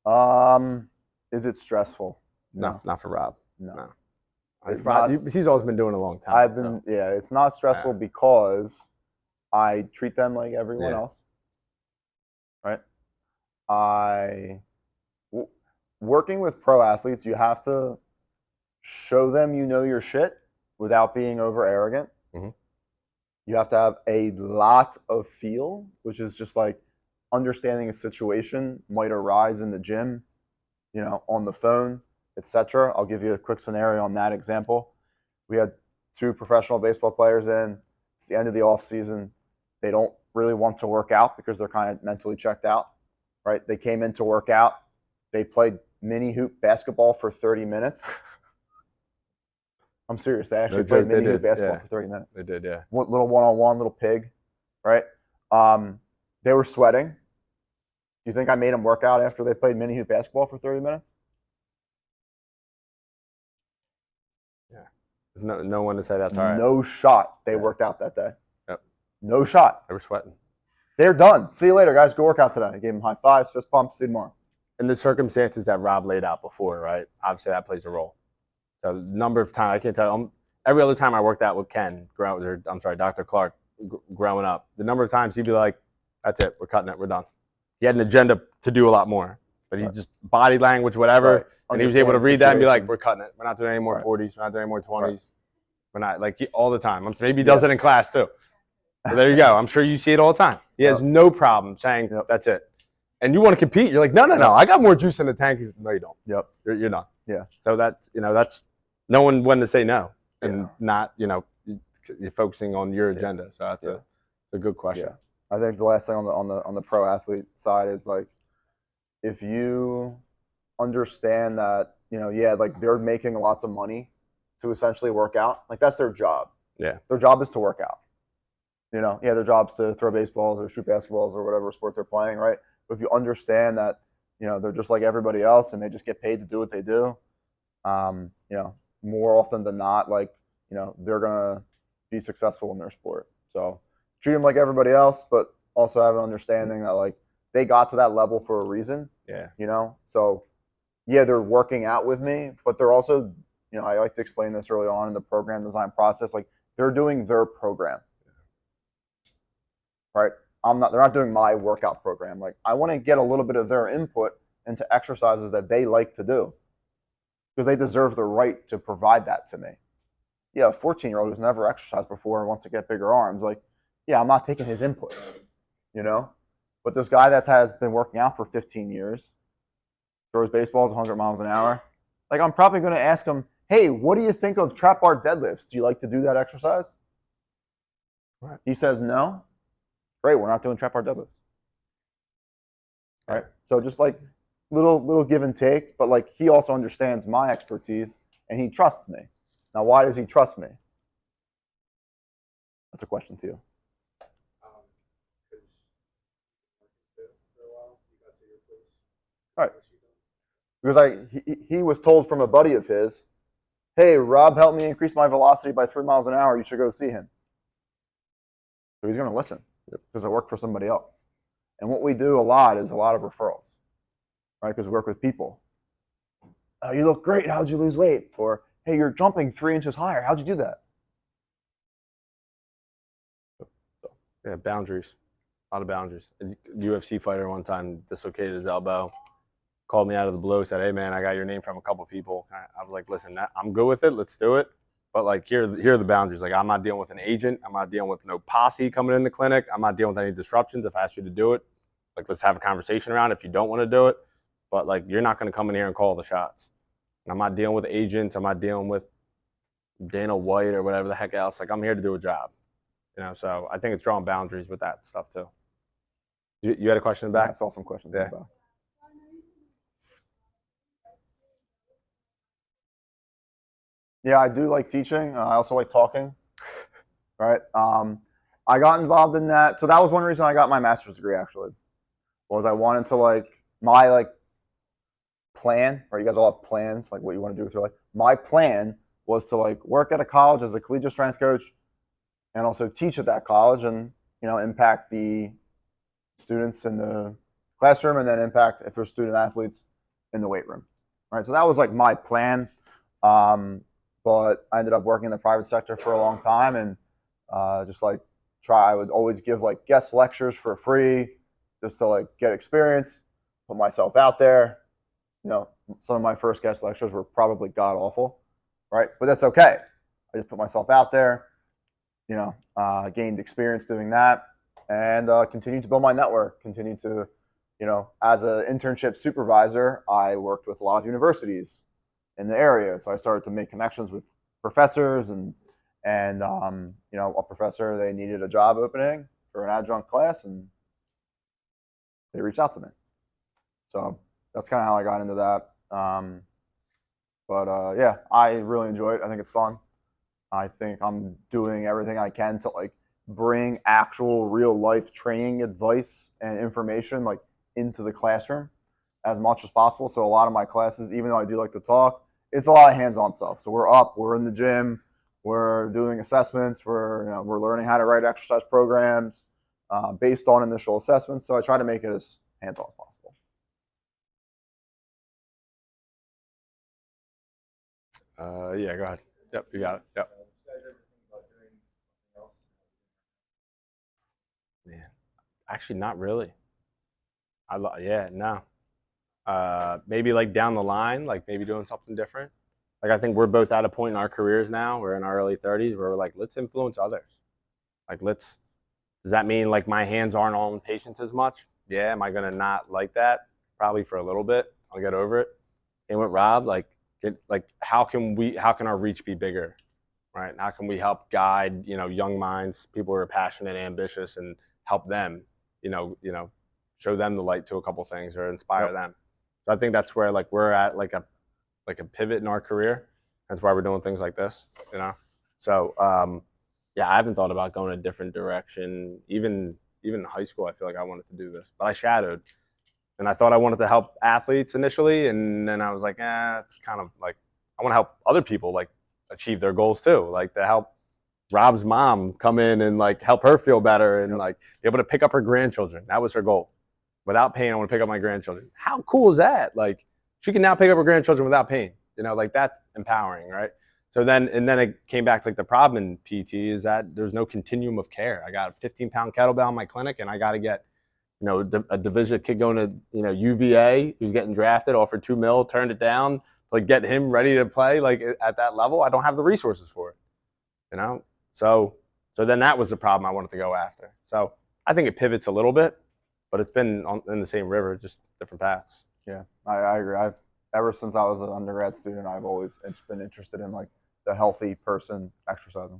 expect? Is it stressful? No, not for Rob. No. No. It's Rob, not- he's always been doing it a long time. I've been, yeah, it's not stressful Yeah. because I treat them like everyone Yeah. else, right? Working with pro athletes, you have to show them you know your shit without being over arrogant. Mhm. You have to have a lot of feel, which is just like understanding a situation might arise in the gym, you know, on the phone, etc. I'll give you a quick scenario on that example. We had 2 professional baseball players in. It's the end of the off season. They don't really want to work out because they're kind of mentally checked out, right? They came in to work out. They played mini hoop basketball for 30 minutes. I'm serious. They actually No played joke, they mini hoop did, basketball yeah. for 30 minutes. They did, yeah. Little one-on-one, little pig, right? They were sweating. Do you think I made them work out after they played mini hoop basketball for 30 minutes? There's no one to say that's all right. No shot. They Yeah. worked out that day. Yep. No shot. They were sweating. They're done. See you later, guys. Go work out today. I gave them high fives, fist bumps. See you tomorrow. In the circumstances that Rob laid out before, right? Obviously, that plays a role. So the number of times, I can't tell you, every other time I worked out with Ken, Dr. Clark, growing up, the number of times he'd be like, that's it, we're cutting it, we're done. He had an agenda to do a lot more, but he just body language, whatever, Right. and he was able to Understand read that and be like, situation. we're cutting it. We're not doing any more Right. 40s, we're not doing any more 20s. Right. We're not, like, all the time. Maybe he does it in class too. So there you go. I'm sure you see it all the time. He has no problem saying, Yep. that's it. And you want to compete, you're like, no, I got more juice in the tank. He's, no, you don't. Yep. You're not. Yeah. So that's, that's no one when to say no and Yeah. not, you're focusing on your agenda. So that's a good question. Yeah. I think the last thing on the pro athlete side is like, if you understand that, like they're making lots of money to essentially work out, like that's their job. Yeah. Their job is to work out. Their job's to throw baseballs or shoot basketballs or whatever sport they're playing, right? But if you understand that, they're just like everybody else and they just get paid to do what they do, more often than not, like, they're going to be successful in their sport. So treat them like everybody else, but also have an understanding that, like, they got to that level for a reason. Yeah. So, yeah, they're working out with me, but they're also, I like to explain this early on in the program design process, like, they're doing their program. Right? They're not doing my workout program. Like, I want to get a little bit of their input into exercises that they like to do because they deserve the right to provide that to me. Yeah, a 14-year-old who's never exercised before and wants to get bigger arms, like, yeah, I'm not taking his input, But this guy that has been working out for 15 years, throws baseballs 100 miles an hour, like, I'm probably going to ask him, hey, what do you think of trap bar deadlifts? Do you like to do that exercise? Right. He says no. Great, we're not doing trap bar deadlifts. All right. So just like little give and take, but like he also understands my expertise and he trusts me. Now, why does he trust me? That's a question to you. Because for a while, you got to your place. All right. What you done? Because he was told from a buddy of his, hey, Rob helped me increase my velocity by 3 miles an hour. You should go see him. So he's going to listen because it worked for somebody else. And what we do a lot is a lot of referrals. right? Because we work with people. Oh, you look great. How'd you lose weight? Or, hey, you're jumping 3 inches higher. How'd you do that? Yeah, boundaries. A lot of boundaries. A UFC fighter one time dislocated his elbow, called me out of the blue, said, "Hey man, I got your name from a couple people." I was like, "Listen, I'm good with it. Let's do it. But like, here are the boundaries. Like, I'm not dealing with an agent. I'm not dealing with no posse coming in the clinic. I'm not dealing with any disruptions. If I ask you to do it, like, let's have a conversation around it. If you don't want to do it, but like, you're not going to come in here and call the shots. And I'm not dealing with agents. I'm not dealing with Dana White or whatever the heck else. Like, I'm here to do a job." So I think it's drawing boundaries with that stuff too. You had a question Yeah, I back? saw some questions Yeah. about. Yeah, I do like teaching. I also like talking. Right. I got involved in that. So that was one reason I got my master's degree. Actually, was I wanted to my plan. Right. You guys all have plans, like what you want to do with your life. My plan was to work at a college as a collegiate strength coach, and also teach at that college, and impact the students in the classroom, and then impact if there's student athletes in the weight room. Right. So that was my plan. But I ended up working in the private sector for a long time, and I would always give guest lectures for free, just to get experience, put myself out there. Some of my first guest lectures were probably god awful, right? But that's okay. I just put myself out there, gained experience doing that, and continued to build my network. Continued to, as an internship supervisor, I worked with a lot of universities in the area. So I started to make connections with professors, and a professor, they needed a job opening for an adjunct class, and they reached out to me. So that's kind of how I got into that. Yeah, I really enjoy it. I think it's fun. I think I'm doing everything I can to bring actual real life training advice and information into the classroom as much as possible. So a lot of my classes, even though I do like to talk, it's a lot of hands-on stuff. So we're in the gym, we're doing assessments, we're learning how to write exercise programs based on initial assessments. So I try to make it as hands-on as possible. Yeah, go ahead. Yep, you got it. Yep. You guys ever think about doing something else? Man, actually, not really. No. Maybe down the line, maybe doing something different. I think we're both at a point in our careers now. We're in our early 30s where we're let's influence others. Does that mean my hands aren't on patients as much? Yeah. Am I gonna not like that? Probably for a little bit. I'll get over it. And with Rob, how can our reach be bigger? Right? How can we help guide, young minds, people who are passionate, ambitious, and help them, show them the light to a couple things or inspire them. So I think that's where we're at a pivot in our career. That's why we're doing things like this, So yeah, I haven't thought about going a different direction. Even in high school, I feel like I wanted to do this, but I shadowed, and I thought I wanted to help athletes initially, and then I was like, it's kind of I want to help other people achieve their goals too, to help Rob's mom come in and help her feel better and be able to pick up her grandchildren. That was her goal. Without pain, I want to pick up my grandchildren. How cool is that? She can now pick up her grandchildren without pain. That's empowering, right? So then it came back to the problem in PT is that there's no continuum of care. I got a 15-pound kettlebell in my clinic, and I got to get, a division kid going to, UVA who's getting drafted, offered $2 million, turned it down, get him ready to play at that level. I don't have the resources for it, So then that was the problem I wanted to go after. So I think it pivots a little bit, but it's been in the same river, just different paths. Yeah, I agree. Ever since I was an undergrad student, I've always been interested in the healthy person exercising.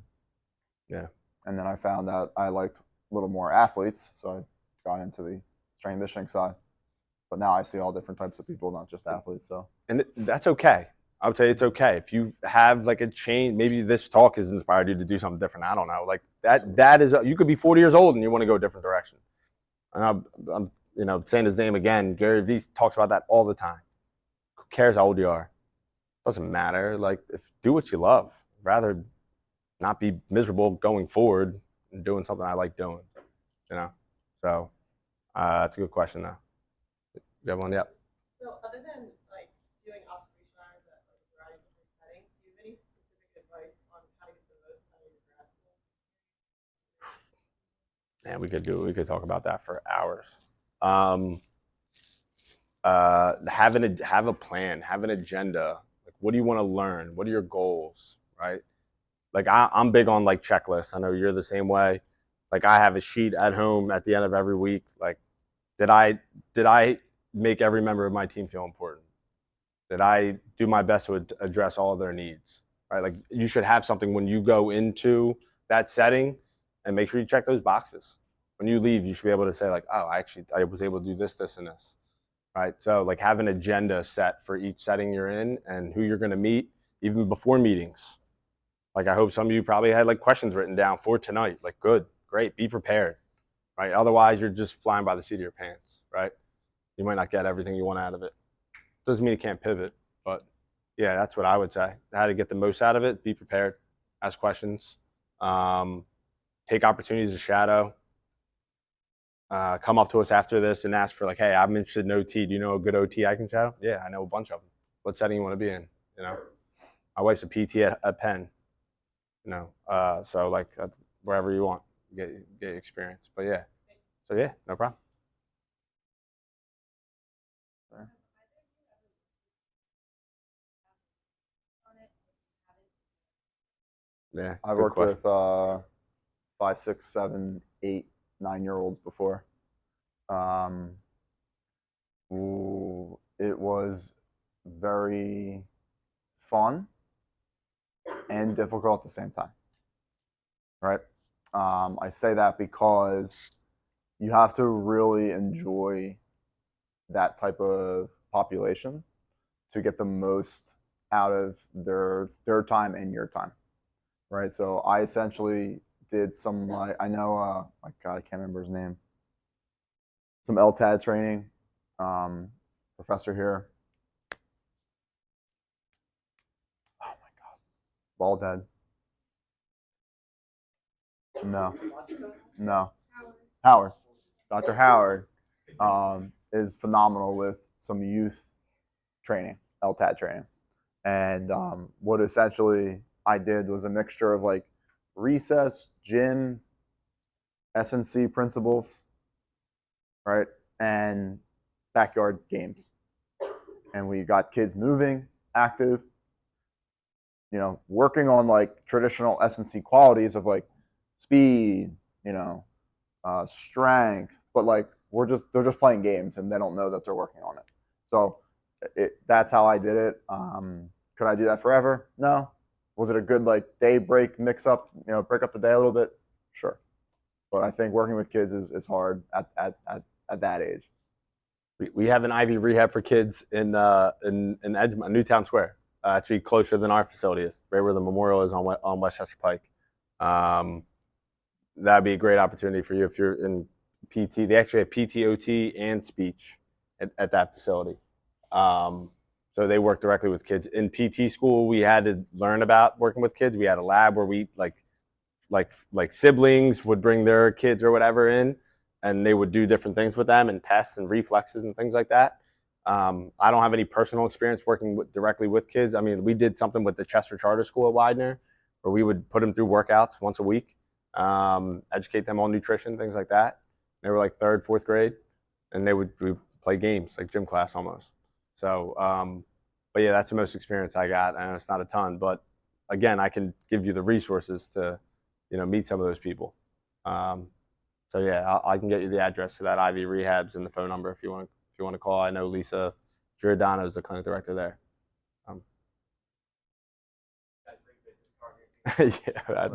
Yeah. And then I found out I liked a little more athletes, so I got into the strength and conditioning side. But now I see all different types of people, not just athletes. So. And that's okay. I would say it's okay if you have a change. Maybe this talk has inspired you to do something different. I don't know. That is you could be 40 years old and you want to go a different direction. And I'm saying his name again. Gary Vee talks about that all the time. Who cares how old you are? Doesn't matter. Do what you love. Rather not be miserable going forward and doing something I like doing. So that's a good question though. You have one? Yep. So Man, we could talk about that for hours. Have a plan, have an agenda. Like, what do you want to learn? What are your goals, right? Like I'm big on like checklists. I know you're the same way. Like I have a sheet at home at the end of every week. Like, did I make every member of my team feel important? Did I do my best to address all of their needs? Right? Like you should have something when you go into that setting, and make sure you check those boxes. When you leave, you should be able to say like, oh, I was able to do this, this, and this. Right? So like have an agenda set for each setting you're in and who you're going to meet, even before meetings. Like I hope some of you probably had like questions written down for tonight. Like good, great, be prepared. Right? Otherwise, you're just flying by the seat of your pants. Right? You might not get everything you want out of it. Doesn't mean you can't pivot, but yeah, that's what I would say. How to get the most out of it, be prepared, ask questions, take opportunities to shadow, come up to us after this and ask for like, hey, I'm interested in OT. Do you know a good OT I can shadow? Yeah, I know a bunch of them. What setting you want to be in? You know, my wife's a PT at Penn, you know, so like wherever you want, get experience. But yeah, so yeah, no problem. Yeah, I good worked question. with 5, 6, 7, 8, 9-year-olds before. It was very fun and difficult at the same time, right? I say that because you have to really enjoy that type of population to get the most out of their time and your time, right? So I essentially did some like I know my God, I can't remember his name. Some LTAD training. Professor here. Oh my God, bald head. No, Howard. Dr. Howard is phenomenal with some youth training, LTAD training, and what essentially I did was a mixture of like recess, gym, S&C principles, right, and backyard games. And we got kids moving, active, you know, working on like traditional S&C qualities of like speed, you know, strength, but like they're just playing games and they don't know that they're working on it. So that's how I did it. Could I do that forever? No. Was it a good like day break mix up, you know, break up the day a little bit? Sure. But I think working with kids is hard at that age. We have an Ivy rehab for kids in Edgemont, Newtown Square, actually closer than our facility is, right where the memorial is on Westchester Pike. That'd be a great opportunity for you if you're in PT. They actually have PT, OT, and speech at that facility. So they work directly with kids. In PT school, we had to learn about working with kids. We had a lab where we like siblings would bring their kids or whatever in, and they would do different things with them and tests and reflexes and things like that. I don't have any personal experience working directly with kids. I mean, we did something with the Chester Charter School at Widener where we would put them through workouts once a week, educate them on nutrition, things like that. They were like 3rd, 4th grade, and we play games like gym class almost. So, but yeah, that's the most experience I got, and it's not a ton, but again, I can give you the resources to, you know, meet some of those people. So yeah, I can get you the address to that Ivy Rehabs and the phone number if you want to call. I know Lisa Giordano is the clinic director there. Yeah,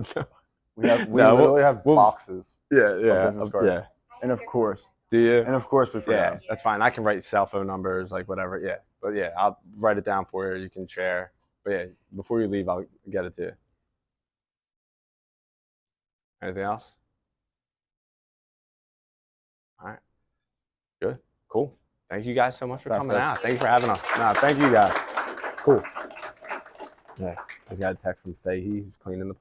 We literally have boxes. Yeah, of business cards. yeah. And of course, Do you? we forgot. Yeah, that's fine. I can write cell phone numbers, like whatever. Yeah, but yeah, I'll write it down for you. You can share. But yeah, before you leave, I'll get it to you. Anything else? All right. Good. Cool. Thank you guys so much for coming out. Thank you for having us. No, thank you guys. Cool. Yeah. I just got a text from Fahey. He's cleaning the place.